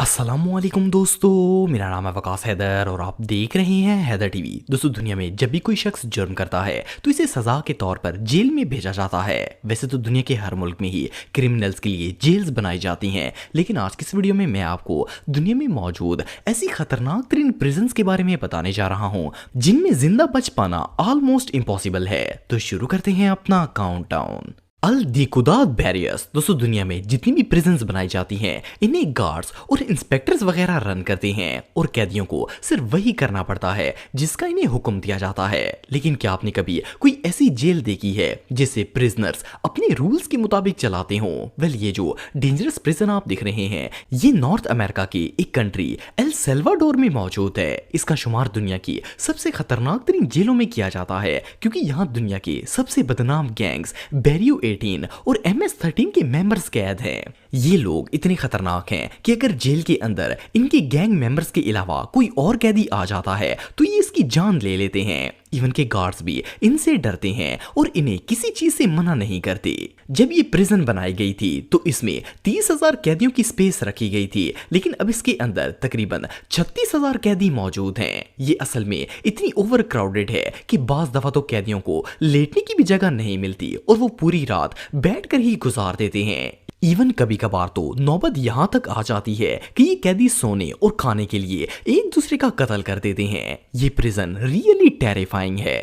अस्सलामुअलैकुम दोस्तों, मेरा नाम है वकास हैदर और आप देख रहे हैं हैदर टीवी। दोस्तों, दुनिया में जब भी कोई शख्स जुर्म करता है तो इसे सजा के तौर पर जेल में भेजा जाता है। वैसे तो दुनिया के हर मुल्क में ही क्रिमिनल्स के लिए जेल्स बनाई जाती हैं, लेकिन आज की इस वीडियो में मैं आपको दुनिया में मौजूद ऐसी खतरनाक तरीन प्रिजन्स के बारे में बताने जा रहा हूँ जिनमें जिंदा बच पाना ऑलमोस्ट इम्पॉसिबल है। तो शुरू करते हैं अपना काउंटडाउन। अल दिकुदाद बैरियर्स। दोस्तों, दुनिया में जितनी भी प्रिजन्स बनाई जाती हैं इन्हें गार्ड्स और इंस्पेक्टर्स वगैरह रन करते हैं और कैदियों को सिर्फ वही करना पड़ता है जिसका इन्हें हुक्म दिया जाता है। लेकिन क्या आपने कभी कोई ऐसी जेल देखी है जिसे प्रिजनर्स अपने रूल्स के मुताबिक चलाते हों? वेल, ये जो डेंजरस प्रिजन आप दिख रहे हैं ये नॉर्थ अमेरिका की एक कंट्री एल सल्वाडोर में मौजूद है। इसका शुमार दुनिया की सबसे खतरनाक तरीन जेलों में किया जाता है क्योंकि यहाँ दुनिया के सबसे बदनाम गैंग्स बैरियो 18 और MS-13 के मेंबर्स कैद हैं। ये लोग इतने खतरनाक हैं कि अगर जेल के अंदर इनके गैंग मेंबर्स के अलावा कोई और कैदी आ जाता है तो ये इसकी जान ले लेते हैं। इवन के गार्ड्स भी इनसे डरते हैं और इन्हें किसी चीज से मना नहीं करते। जब ये प्रिजन बनाई गई थी तो इसमें 30,000 कैदियों की स्पेस रखी गई थी, लेकिन अब इसके अंदर तकरीबन 36,000 कैदी मौजूद हैं। ये असल में इतनी ओवर क्राउडेड है कि बाज दफा तो कैदियों को लेटने की भी जगह नहीं मिलती और वो पूरी रात बैठकर ही गुजार देते हैं। इवन कभी कभार तो नौबत यहाँ तक आ जाती है कि ये कैदी सोने और खाने के लिए एक दूसरे का कत्ल कर देते हैं। ये प्रिजन रियली टेरिफाइंग है।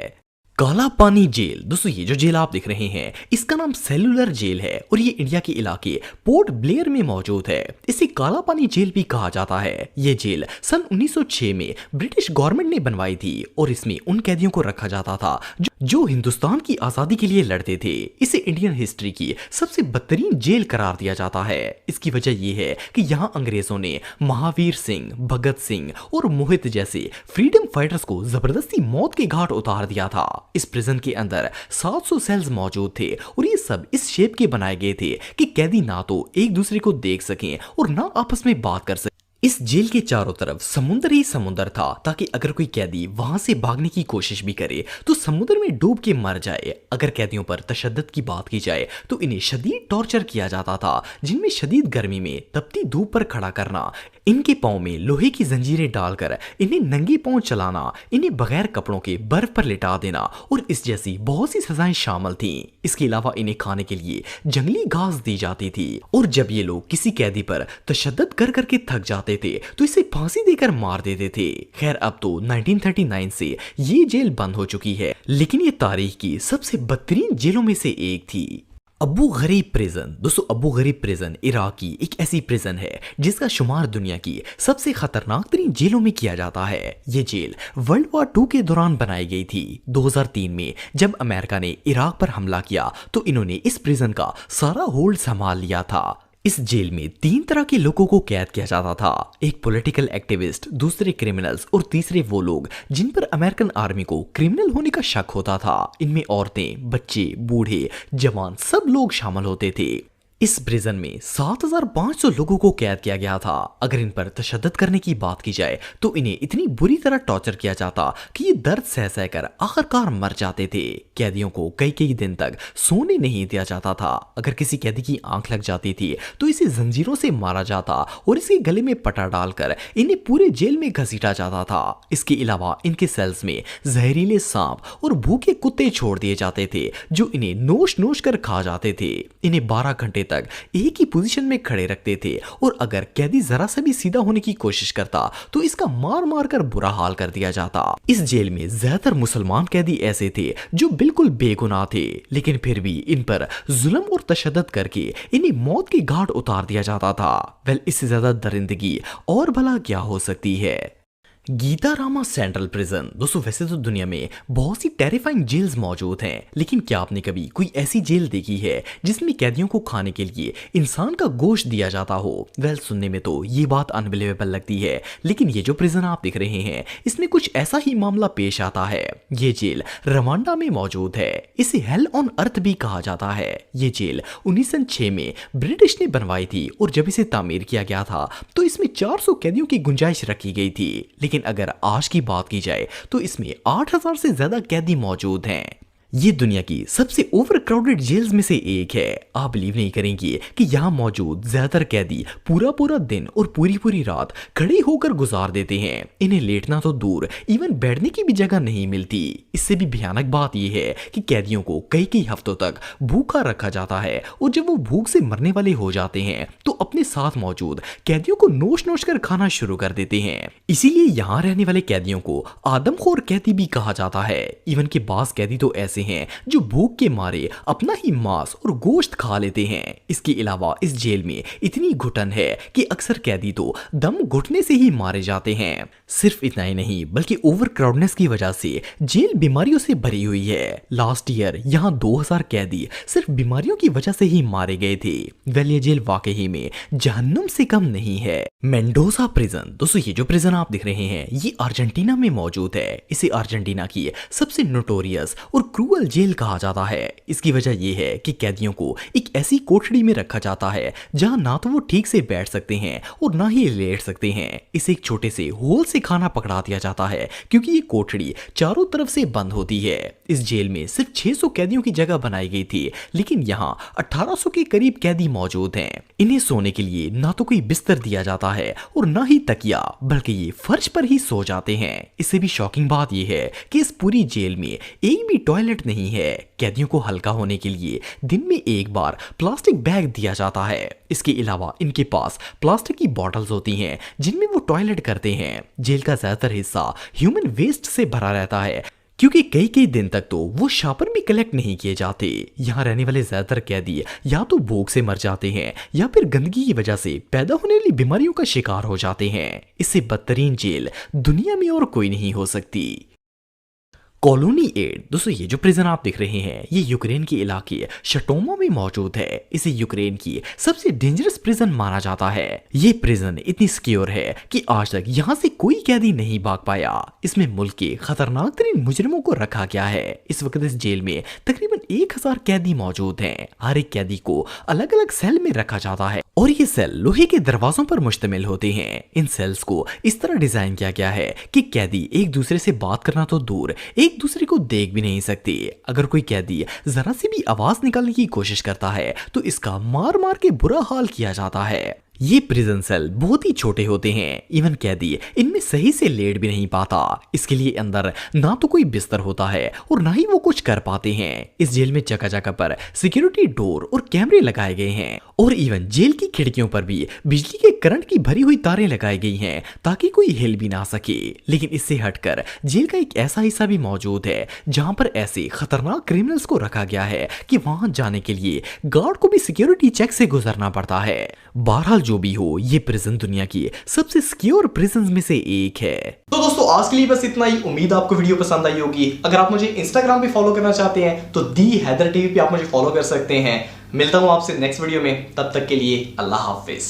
काला पानी जेल। दोस्तों, ये जो जेल आप दिख रहे हैं इसका नाम सेलुलर जेल है और ये इंडिया के इलाके पोर्ट ब्लेयर में मौजूद है। इसे काला पानी जेल भी कहा जाता है। ये जेल सन 1906 में ब्रिटिश गवर्नमेंट ने बनवाई थी और इसमें उन कैदियों को रखा जाता था जो हिंदुस्तान की आजादी के लिए लड़ते थे। इसे इंडियन हिस्ट्री की सबसे बदतरीन जेल करार दिया जाता है। इसकी वजह यह है कि यहाँ अंग्रेजों ने महावीर सिंह, भगत सिंह और मोहित जैसे फ्रीडम फाइटर्स को जबरदस्ती मौत के घाट उतार दिया था। इस प्रिजन के अंदर 700 सेल्स मौजूद थे और ये सब इस शेप के बनाए गए थे कि कैदी ना तो एक दूसरे को देख सकें और ना आपस में बात कर सकें। इस जेल के चारों तरफ समुद्र ही समुद्र था ताकि अगर कोई कैदी वहां से भागने की कोशिश भी करे तो समुद्र में डूब के मर जाए। अगर कैदियों पर तशद्दुद की बात की जाए तो इन्हें शदीद टॉर्चर किया जाता था, जिनमें शदीद गर्मी में तपती धूप पर खड़ा करना, इनके पाँव में लोहे की जंजीरें डालकर इन्हें नंगे पाँव चलाना, इन्हें बगैर कपड़ों के बर्फ पर लिटा देना और इस जैसी बहुत सी सजाएं शामिल थीं। इसके अलावा इन्हें खाने के लिए जंगली घास दी जाती थी और जब ये लोग किसी कैदी पर तशद्दुद कर करके थक जाते थे तो इसे फांसी देकर मार देते थे। खैर, अब तो 1939 से ये जेल बंद हो चुकी है, लेकिन ये तारीख की सबसे बदतरीन जेलों में से एक थी। अबू गरीब प्रिजन। दोस्तों, अबू गरीब प्रिजन इराक की एक ऐसी प्रिजन है जिसका शुमार दुनिया की सबसे खतरनाक तरीन जेलों में किया जाता है। ये जेल वर्ल्ड वॉर 2 के दौरान बनाई गई थी। 2003 में जब अमेरिका ने इराक पर हमला किया तो इन्होंने इस प्रिजन का सारा होल्ड संभाल लिया था। इस जेल में 3 तरह के लोगों को कैद किया जाता था। एक पॉलिटिकल एक्टिविस्ट, दूसरे क्रिमिनल्स और तीसरे वो लोग जिन पर अमेरिकन आर्मी को क्रिमिनल होने का शक होता था। इनमें औरतें, बच्चे, बूढ़े, जवान सब लोग शामिल होते थे। इस प्रिजन में 7,500 लोगों को कैद किया गया था। अगर इन पर तशद्दुद करने की बात की जाए तो इन्हें इतनी बुरी तरह टॉर्चर किया जाता कि ये दर्द सह सह कर आखिरकार मर जाते थे। कैदियों को कई कई दिन तक सोने नहीं दिया जाता था। अगर किसी कैदी की आंख लग जाती थी तो इसे जंजीरों से मारा जाता और इसके गले में पटा डालकर इन्हें पूरे जेल में घसीटा जाता था। इसके अलावा इनके सेल्स में जहरीले सांप और भूखे कुत्ते छोड़ दिए जाते थे जो इन्हें नोश नोश कर खा जाते थे। इन्हें 12 घंटे तक एक ही पोजीशन में खड़े रखते थे और अगर कैदी जरा सा भी सीधा होने की कोशिश करता तो इसका मार मार कर बुरा हाल कर दिया जाता। इस जेल में ज्यादातर मुसलमान कैदी ऐसे थे जो बिल्कुल बेगुनाह थे, लेकिन फिर भी इन पर जुल्म और तशद्दुद करके इन्हें मौत के घाट उतार दिया जाता था। वेल, इससे ज्यादा दरिंदगी और भला क्या हो सकती है। गीतारामा सेंट्रल प्रिजन। दोस्तों, वैसे तो दुनिया में बहुत सी टेरिफाइंग जेल्स मौजूद हैं, लेकिन क्या आपने कभी कोई ऐसी जेल देखी है जिसमें कैदियों को खाने के लिए इंसान का गोश्त दिया जाता हो? वेल, सुनने में तो ये बात अनबिलीवेबल लगती है, लेकिन ये जो प्रिजन आप दिख रहे हैं इसमें कुछ ऐसा ही मामला पेश आता है। ये जेल रवांडा में मौजूद है। इसे हेल ऑन अर्थ भी कहा जाता है। ये जेल 1906 में ब्रिटिश ने बनवाई थी और जब इसे तामीर किया गया था तो इसमें 400 कैदियों की गुंजाइश रखी गई थी, लेकिन अगर आज की बात की जाए तो इसमें 8,000 से ज्यादा कैदी मौजूद हैं। ये दुनिया की सबसे ओवर क्राउडेड जेल्स में से एक है। आप बिलीव नहीं करेंगे कि यहाँ मौजूद ज्यादातर कैदी पूरा पूरा दिन और पूरी पूरी रात खड़े होकर गुजार देते हैं। इन्हें लेटना तो दूर, इवन बैठने की भी जगह नहीं मिलती। इससे भी भयानक बात यह है कि कैदियों को कई कई हफ्तों तक भूखा रखा जाता है और जब वो भूख से मरने वाले हो जाते हैं तो अपने साथ मौजूद कैदियों को नोच नोच कर खाना शुरू कर देते हैं। इसीलिए यहाँ रहने वाले कैदियों को आदमखोर कैदी भी कहा जाता है। इवन के बास कैदी तो ऐसे हैं जो भूख के मारे अपना ही मांस और गोश्त खा लेते हैं। इसके अलावा इस जेल में इतनी घुटन है कि अक्सर कैदी तो दम घुटने से ही मारे जाते हैं। सिर्फ इतना ही नहीं बल्कि ओवर क्राउडनेस की वजह से जेल बीमारियों से भरी हुई है। लास्ट ईयर यहाँ 2000 कैदी सिर्फ बीमारियों की वजह से ही मारे गए थे। वेल ये जेल वाकई में जहन्नुम से कम नहीं है। मेंडोजा प्रिजन, दोस्तों ये जो प्रिजन आप देख रहे हैं ये अर्जेंटीना में मौजूद है। इसे अर्जेंटीना की सबसे नोटोरियस और क्रूअल जेल कहा जाता है। इसकी वजह यह है कि कैदियों को एक ऐसी कोठड़ी में रखा जाता है जहां ना तो वो ठीक से बैठ सकते हैं और ना ही लेट सकते हैं। इसे एक छोटे से होल से खाना पकड़ा दिया जाता है क्योंकि ये कोठड़ी चारों तरफ से बंद होती है। इस जेल में सिर्फ 600 कैदियों की जगह बनाई गई थी, लेकिन यहाँ 1800 के करीब कैदी मौजूद हैं। इन्हें सोने के लिए ना तो कोई बिस्तर दिया जाता है और ना ही तकिया, बल्कि ये फर्श पर ही सो जाते हैं। इससे भी शॉकिंग बात यह है कि इस पूरी जेल में एक भी टॉयलेट नहीं है। कैदियों को हल्का होने के लिए दिन में एक बार प्लास्टिक बैग दिया जाता है। इसके अलावा इनके पास प्लास्टिक की बॉटल्स होती हैं जिनमें वो टॉयलेट करते हैं। जेल का ज्यादातर हिस्सा ह्यूमन वेस्ट से भरा रहता है क्योंकि कई कई दिन तक तो वो शापर भी कलेक्ट नहीं किए जाते। यहाँ रहने वाले ज्यादातर कैदी या तो भूख से मर जाते हैं या फिर गंदगी की वजह से पैदा होने वाली बीमारियों का शिकार हो जाते हैं। इससे बदतरीन जेल दुनिया में और कोई नहीं हो सकती। कॉलोनी 8, दोस्तों ये जो प्रिजन आप देख रहे हैं ये यूक्रेन के इलाके शटोमो में मौजूद है। इसे यूक्रेन की सबसे डेंजरस प्रिजन माना जाता है। ये प्रिजन इतनी सिक्योर है कि आज तक यहाँ से कोई कैदी नहीं भाग पाया। इसमें मुल्क के खतरनाक तरीन मुजरिमों को रखा गया है। इस वक्त इस जेल में तकरीबन 1000 कैदी मौजूद हैं। हर एक कैदी को अलग अलग सेल में रखा जाता है और ये सेल लोहे के दरवाजों पर मुश्तमिल होते हैं। इन सेल्स को इस तरह डिजाइन किया गया है कि कैदी एक दूसरे से बात करना तो दूर, एक दूसरे को देख भी नहीं सकते। अगर कोई कैदी जरा सी भी आवाज निकालने की कोशिश करता है तो इसका मार मार के बुरा हाल किया जाता है। ये प्रिजन सेल बहुत ही छोटे होते हैं। इवन कैदी इनमें सही से लेट भी नहीं पाता। इसके लिए अंदर ना तो कोई बिस्तर होता है और ना ही वो कुछ कर पाते हैं। इस जेल में जगह जगह पर सिक्योरिटी डोर और कैमरे लगाए गए हैं और इवन जेल की खिड़कियों पर भी बिजली के करंट की भरी हुई तारें लगाई गई हैं ताकि कोई हिल भी ना सके। लेकिन इससे हटकर जेल का एक ऐसा हिस्सा भी मौजूद है जहां पर ऐसे खतरनाक क्रिमिनल्स को रखा गया है कि वहां जाने के लिए गार्ड को भी सिक्योरिटी चेक से गुजरना पड़ता है। बहरहाल जो भी हो, ये प्रिजन दुनिया की सबसे सिक्योर प्रिजन में से एक है। तो दोस्तों आज के लिए बस इतना ही। उम्मीद आपको वीडियो पसंद आई होगी। अगर आप मुझे इंस्टाग्राम पे फॉलो करना चाहते हैं तो दी हैदर टीवी पे आप मुझे फॉलो कर सकते हैं। मिलता हूं आपसे नेक्स्ट वीडियो में, तब तक के लिए अल्लाह हाफिज।